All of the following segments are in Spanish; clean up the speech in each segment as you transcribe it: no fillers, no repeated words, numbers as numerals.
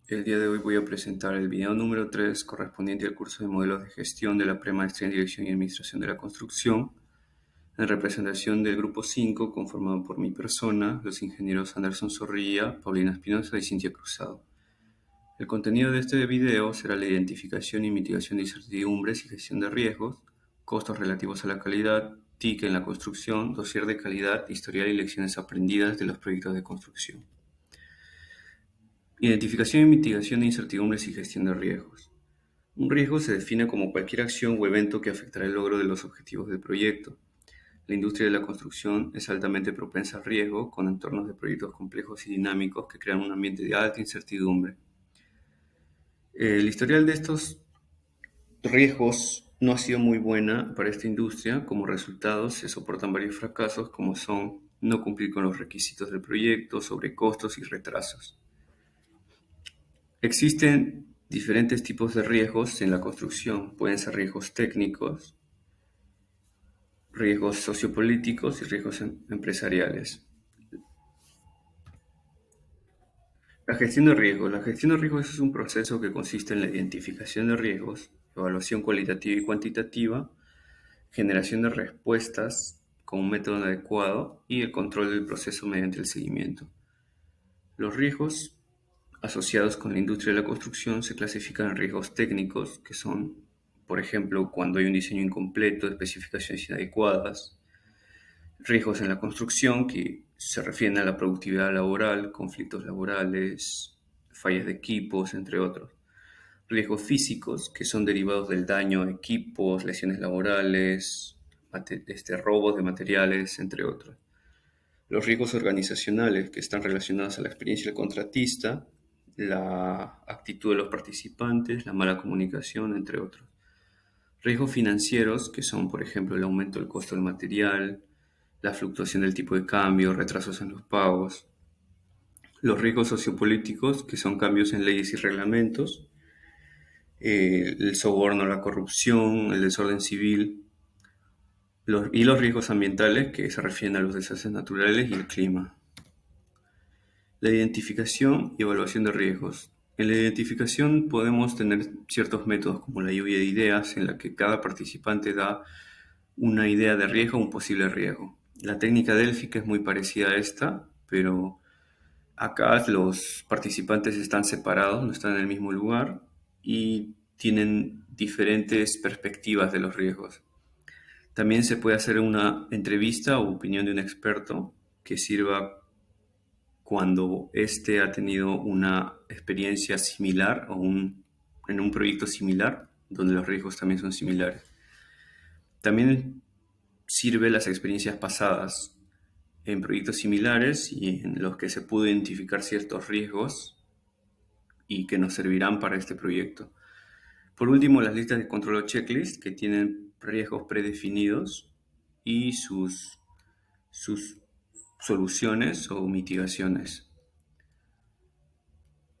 El día de hoy voy a presentar el video número 3 correspondiente al curso de modelos de gestión de la premaestría en dirección y administración de la construcción, en representación del grupo 5 conformado por mi persona, los ingenieros Anderson Zorrilla, Paulina Espinosa y Cintia Cruzado. El contenido de este video será la identificación y mitigación de incertidumbres y gestión de riesgos, costos relativos a la calidad, TIC en la construcción, dossier de calidad, historial y lecciones aprendidas de los proyectos de construcción. Identificación y mitigación de incertidumbres y gestión de riesgos. Un riesgo se define como cualquier acción o evento que afectará el logro de los objetivos del proyecto. La industria de la construcción es altamente propensa al riesgo, con entornos de proyectos complejos y dinámicos que crean un ambiente de alta incertidumbre. El historial de estos riesgos no ha sido muy buena para esta industria. Como resultado, se soportan varios fracasos, como son no cumplir con los requisitos del proyecto, sobrecostos y retrasos. Existen diferentes tipos de riesgos en la construcción. Pueden ser riesgos técnicos, riesgos sociopolíticos y riesgos empresariales. La gestión de riesgos. La gestión de riesgos es un proceso que consiste en la identificación de riesgos, evaluación cualitativa y cuantitativa, generación de respuestas con un método adecuado y el control del proceso mediante el seguimiento. Los riesgos asociados con la industria de la construcción se clasifican en riesgos técnicos, que son, por ejemplo, cuando hay un diseño incompleto, especificaciones inadecuadas; riesgos en la construcción, que se refieren a la productividad laboral, conflictos laborales, fallas de equipos, entre otros; riesgos físicos, que son derivados del daño a equipos, lesiones laborales, robos de materiales, entre otros; los riesgos organizacionales, que están relacionados a la experiencia del contratista, la actitud de los participantes, la mala comunicación, entre otros; riesgos financieros, que son, por ejemplo, el aumento del costo del material, la fluctuación del tipo de cambio, retrasos en los pagos; los riesgos sociopolíticos, que son cambios en leyes y reglamentos, el soborno, la corrupción, el desorden civil; y los riesgos ambientales, que se refieren a los desastres naturales y el clima. La identificación y evaluación de riesgos. En la identificación podemos tener ciertos métodos como la lluvia de ideas, en la que cada participante da una idea de riesgo o un posible riesgo. La técnica délfica es muy parecida a esta, pero acá los participantes están separados, no están en el mismo lugar y tienen diferentes perspectivas de los riesgos. También se puede hacer una entrevista o opinión de un experto que sirva cuando éste ha tenido una experiencia similar en un proyecto similar, donde los riesgos también son similares. También sirve las experiencias pasadas en proyectos similares y en los que se pudo identificar ciertos riesgos y que nos servirán para este proyecto. Por último, las listas de control o checklist, que tienen riesgos predefinidos y sus soluciones o mitigaciones.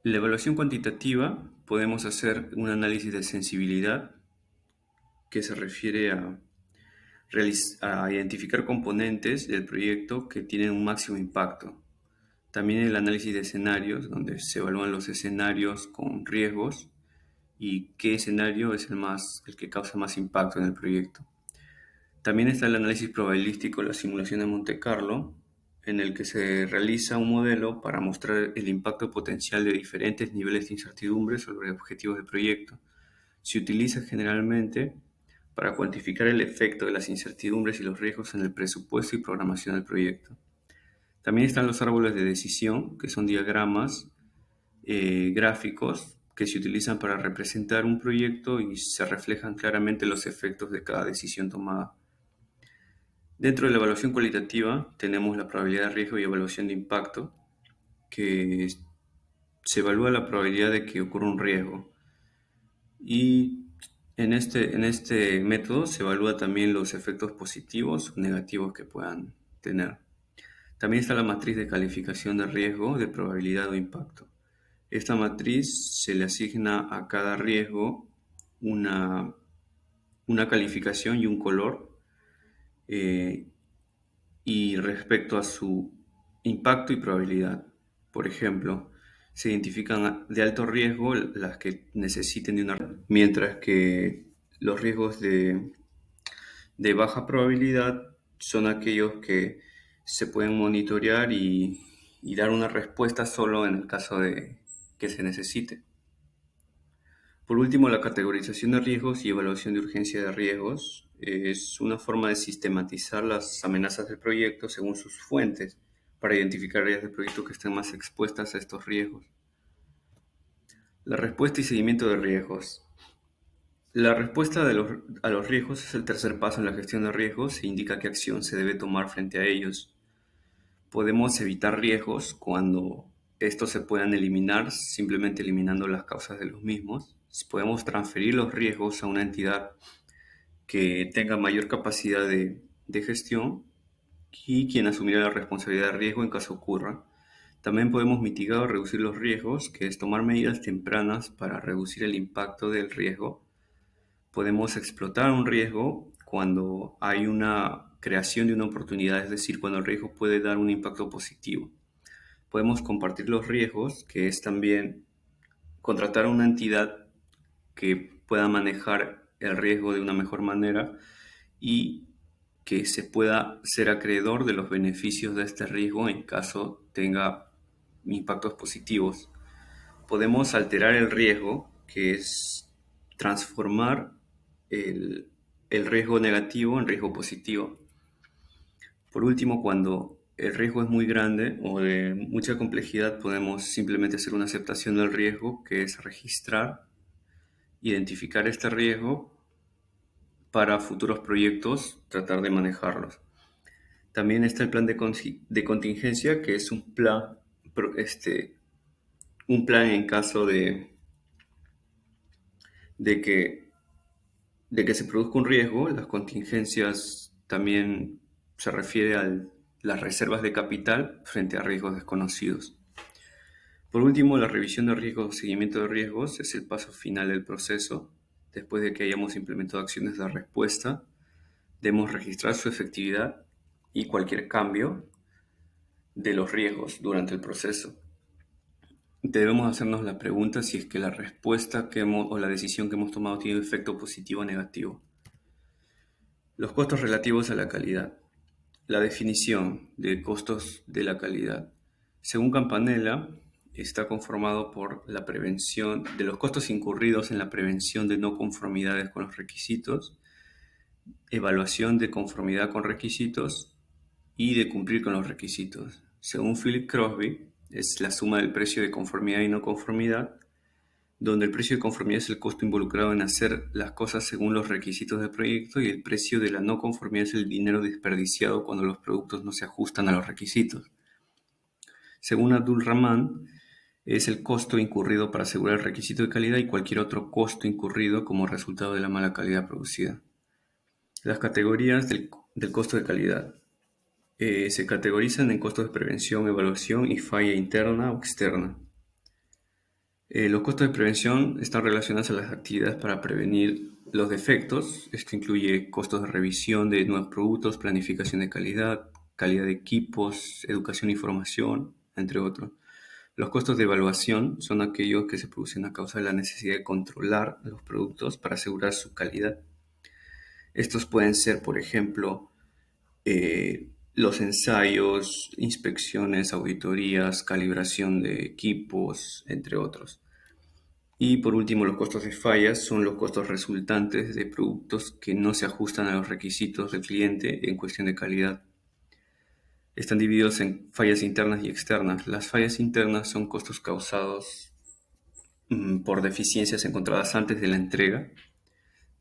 La evaluación cuantitativa, podemos hacer un análisis de sensibilidad que se refiere a identificar componentes del proyecto que tienen un máximo impacto. También el análisis de escenarios, donde se evalúan los escenarios con riesgos y qué escenario es el que causa más impacto en el proyecto. También está el análisis probabilístico, la simulación de Monte Carlo, en el que se realiza un modelo para mostrar el impacto potencial de diferentes niveles de incertidumbre sobre objetivos del proyecto. Se utiliza generalmente para cuantificar el efecto de las incertidumbres y los riesgos en el presupuesto y programación del proyecto. También están los árboles de decisión, que son diagramas gráficos que se utilizan para representar un proyecto y se reflejan claramente los efectos de cada decisión tomada. Dentro de la evaluación cualitativa tenemos la probabilidad de riesgo y evaluación de impacto, que se evalúa la probabilidad de que ocurra un riesgo. Y en este método se evalúa también los efectos positivos o negativos que puedan tener. También está la matriz de calificación de riesgo, de probabilidad o impacto. Esta matriz se le asigna a cada riesgo una calificación y un color, y respecto a su impacto y probabilidad. Por ejemplo, Se identifican de alto riesgo las que necesiten de una, mientras que los riesgos de baja probabilidad son aquellos que se pueden monitorear y dar una respuesta solo en el caso de que se necesite. Por último, la categorización de riesgos y evaluación de urgencia de riesgos es una forma de sistematizar las amenazas del proyecto según sus fuentes para identificar áreas del proyecto que estén más expuestas a estos riesgos. La respuesta y seguimiento de riesgos. La respuesta a los riesgos es el tercer paso en la gestión de riesgos e indica qué acción se debe tomar frente a ellos. Podemos evitar riesgos cuando estos se puedan eliminar simplemente eliminando las causas de los mismos. Podemos transferir los riesgos a una entidad que tenga mayor capacidad de gestión y quien asumirá la responsabilidad de riesgo en caso ocurra. También podemos mitigar o reducir los riesgos, que es tomar medidas tempranas para reducir el impacto del riesgo. Podemos explotar un riesgo cuando hay una creación de una oportunidad, es decir, cuando el riesgo puede dar un impacto positivo. Podemos compartir los riesgos, que es también contratar a una entidad que pueda manejar el riesgo de una mejor manera y que se pueda ser acreedor de los beneficios de este riesgo en caso tenga impactos positivos. Podemos alterar el riesgo, que es transformar el riesgo negativo en riesgo positivo. Por último, cuando el riesgo es muy grande o de mucha complejidad, podemos simplemente hacer una aceptación del riesgo, que es registrar, identificar este riesgo para futuros proyectos, tratar de manejarlos. También está el plan de contingencia, que es un plan en caso de que, de que se produzca un riesgo. Las contingencias también se refiere a las reservas de capital frente a riesgos desconocidos. Por último, la revisión de riesgos o seguimiento de riesgos es el paso final del proceso. Después de que hayamos implementado acciones de respuesta, debemos registrar su efectividad y cualquier cambio de los riesgos durante el proceso. Debemos hacernos la pregunta si es que la respuesta o la decisión que hemos tomado tiene efecto positivo o negativo. Los costos relativos a la calidad. La definición de costos de la calidad. Según Campanella, está conformado por la prevención de los costos incurridos en la prevención de no conformidades con los requisitos, evaluación de conformidad con requisitos y de cumplir con los requisitos. Según Philip Crosby, es la suma del precio de conformidad y no conformidad, donde el precio de conformidad es el costo involucrado en hacer las cosas según los requisitos del proyecto y el precio de la no conformidad es el dinero desperdiciado cuando los productos no se ajustan a los requisitos. Según Abdul Rahman, es el costo incurrido para asegurar el requisito de calidad y cualquier otro costo incurrido como resultado de la mala calidad producida. Las categorías del costo de calidad. Se categorizan en costos de prevención, evaluación y falla interna o externa. Los costos de prevención están relacionados a las actividades para prevenir los defectos. Esto incluye costos de revisión de nuevos productos, planificación de calidad, calidad de equipos, educación y formación, entre otros. Los costos de evaluación son aquellos que se producen a causa de la necesidad de controlar los productos para asegurar su calidad. Estos pueden ser, por ejemplo, los ensayos, inspecciones, auditorías, calibración de equipos, entre otros. Y por último, los costos de fallas son los costos resultantes de productos que no se ajustan a los requisitos del cliente en cuestión de calidad. Están divididos en fallas internas y externas. Las fallas internas son costos causados por deficiencias encontradas antes de la entrega,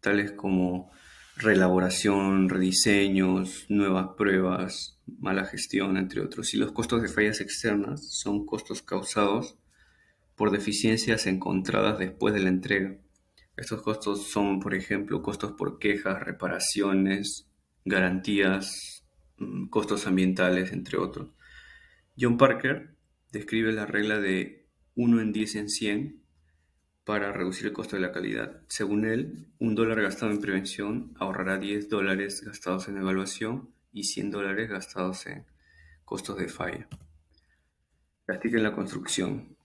tales como reelaboración, rediseños, nuevas pruebas, mala gestión, entre otros. Y los costos de fallas externas son costos causados por deficiencias encontradas después de la entrega. Estos costos son, por ejemplo, costos por quejas, reparaciones, garantías, costos ambientales, entre otros. John Parker describe la regla de 1 en 10 en 100 para reducir el costo de la calidad. Según él, $1 gastado en prevención ahorrará $10 gastados en evaluación y $100 gastados en costos de falla. Práctica en la construcción.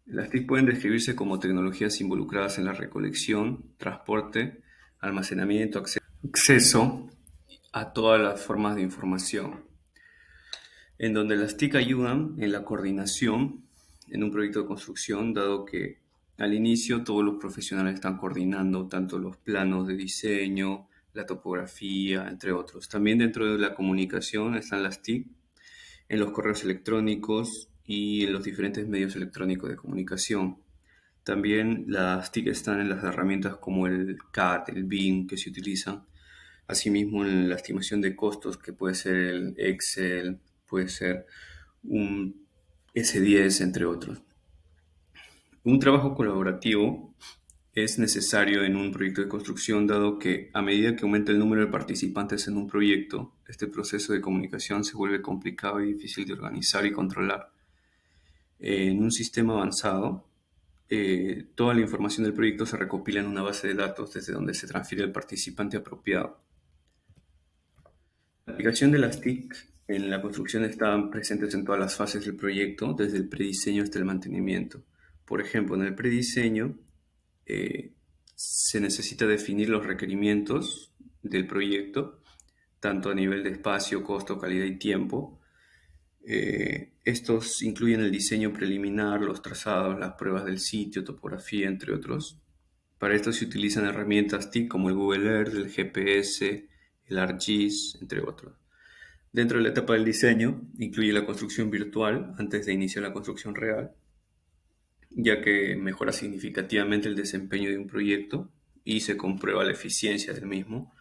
Las TIC pueden describirse como tecnologías involucradas en la recolección, transporte, almacenamiento, acceso a todas las formas de información, en donde las TIC ayudan en la coordinación en un proyecto de construcción, dado que al inicio todos los profesionales están coordinando tanto los planos de diseño, la topografía, entre otros. También dentro de la comunicación están las TIC en los correos electrónicos y en los diferentes medios electrónicos de comunicación. También las TIC están en las herramientas como el CAD, el BIM que se utilizan. Asimismo, en la estimación de costos, que puede ser el Excel, puede ser un S10, entre otros. Un trabajo colaborativo es necesario en un proyecto de construcción, dado que a medida que aumenta el número de participantes en un proyecto, este proceso de comunicación se vuelve complicado y difícil de organizar y controlar. En un sistema avanzado, toda la información del proyecto se recopila en una base de datos desde donde se transfiere al participante apropiado. La aplicación de las TIC en la construcción están presentes en todas las fases del proyecto, desde el prediseño hasta el mantenimiento. Por ejemplo, en el prediseño se necesita definir los requerimientos del proyecto, tanto a nivel de espacio, costo, calidad y tiempo. Estos incluyen el diseño preliminar, los trazados, las pruebas del sitio, topografía, entre otros. Para esto se utilizan herramientas TIC como el Google Earth, el GPS, el ArcGIS, entre otros. Dentro de la etapa del diseño, incluye la construcción virtual antes de iniciar la construcción real, ya que mejora significativamente el desempeño de un proyecto y se comprueba la eficiencia del mismo.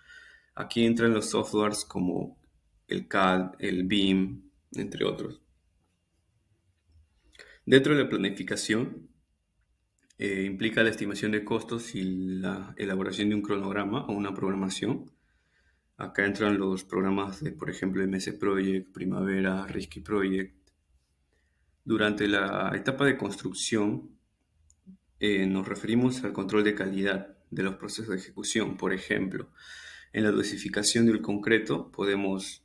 Aquí entran los softwares como el CAD, el BIM, entre otros. Dentro de la planificación, implica la estimación de costos y la elaboración de un cronograma o una programación. Acá entran los programas de, por ejemplo, MS Project, Primavera, Risky Project. Durante la etapa de construcción, nos referimos al control de calidad de los procesos de ejecución. Por ejemplo, en la dosificación del concreto podemos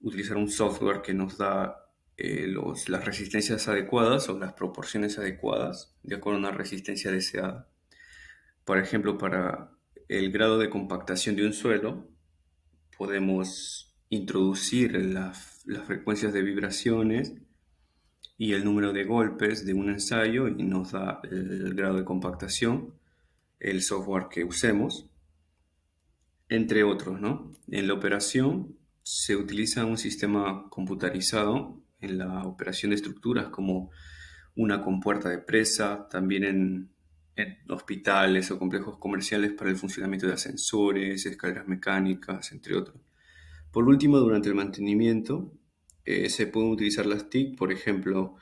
utilizar un software que nos da las resistencias adecuadas o las proporciones adecuadas de acuerdo a una resistencia deseada. Por ejemplo, para el grado de compactación de un suelo, podemos introducir las frecuencias de vibraciones y el número de golpes de un ensayo y nos da el grado de compactación, el software que usemos, entre otros, ¿no? En la operación se utiliza un sistema computarizado en la operación de estructuras como una compuerta de presa, también en hospitales o complejos comerciales para el funcionamiento de ascensores, escaleras mecánicas, entre otros. Por último, durante el mantenimiento, se pueden utilizar las TIC, por ejemplo,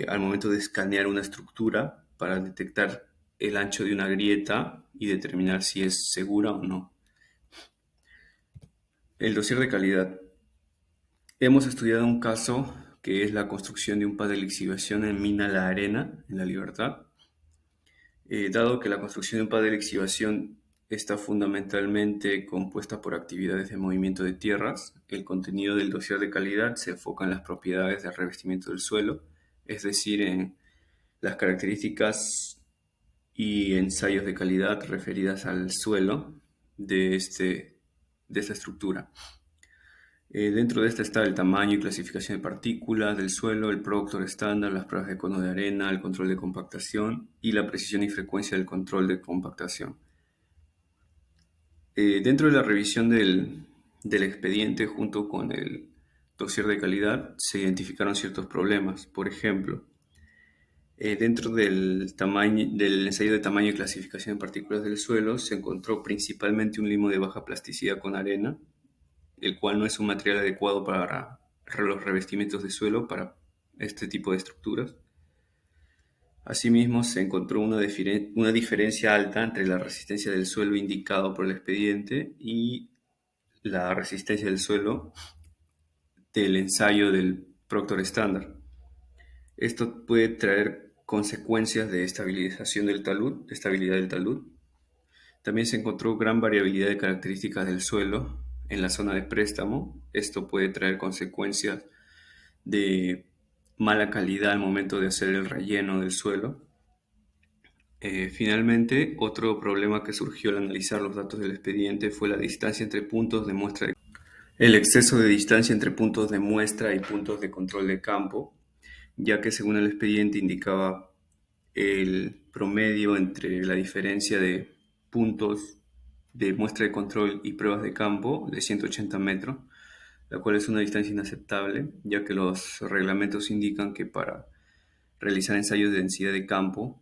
al momento de escanear una estructura para detectar el ancho de una grieta y determinar si es segura o no. El dossier de calidad. Hemos estudiado un caso que es la construcción de un pad de lixiviación en Mina La Arena, en La Libertad. Dado que la construcción de un pad de lixiviación está fundamentalmente compuesta por actividades de movimiento de tierras, el contenido del dossier de calidad se enfoca en las propiedades del revestimiento del suelo, es decir, en las características y ensayos de calidad referidas al suelo de esta estructura. Dentro de esta está el tamaño y clasificación de partículas del suelo, el productor estándar, las pruebas de cono de arena, el control de compactación y la precisión y frecuencia del control de compactación. Dentro de la revisión del expediente junto con el dossier de calidad se identificaron ciertos problemas. Por ejemplo, dentro del ensayo de tamaño y clasificación de partículas del suelo se encontró principalmente un limo de baja plasticidad con arena, el cual no es un material adecuado para los revestimientos de suelo para este tipo de estructuras. Asimismo, se encontró una diferencia alta entre la resistencia del suelo indicado por el expediente y la resistencia del suelo del ensayo del Proctor estándar. Esto puede traer consecuencias de estabilización del talud, de estabilidad del talud. También se encontró gran variabilidad de características del suelo en la zona de préstamo. Esto puede traer consecuencias de mala calidad al momento de hacer el relleno del suelo. Finalmente, otro problema que surgió al analizar los datos del expediente fue la distancia entre puntos de muestra. El exceso de distancia entre puntos de muestra y puntos de control de campo, ya que según el expediente indicaba el promedio entre la diferencia de puntos de muestra de control y pruebas de campo de 180 metros, la cual es una distancia inaceptable, ya que los reglamentos indican que para realizar ensayos de densidad de campo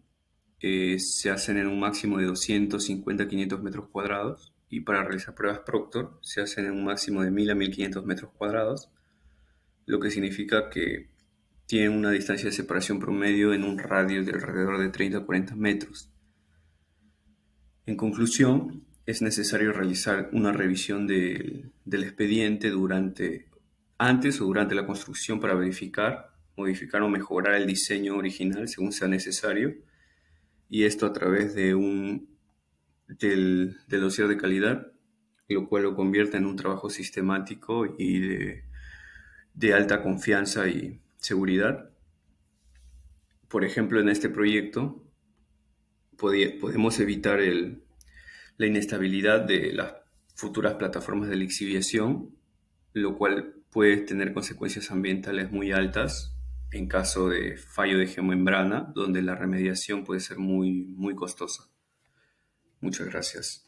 se hacen en un máximo de 250 a 500 metros cuadrados, y para realizar pruebas Proctor se hacen en un máximo de 1000 a 1500 metros cuadrados, lo que significa que tienen una distancia de separación promedio en un radio de alrededor de 30 a 40 metros. En conclusión, es necesario realizar una revisión del expediente antes o durante la construcción para verificar, modificar o mejorar el diseño original según sea necesario, y esto a través del dossier de calidad, lo cual lo convierte en un trabajo sistemático y de alta confianza y seguridad. Por ejemplo, en este proyecto podemos evitar la inestabilidad de las futuras plataformas de lixiviación, lo cual puede tener consecuencias ambientales muy altas en caso de fallo de geomembrana, donde la remediación puede ser muy, muy costosa. Muchas gracias.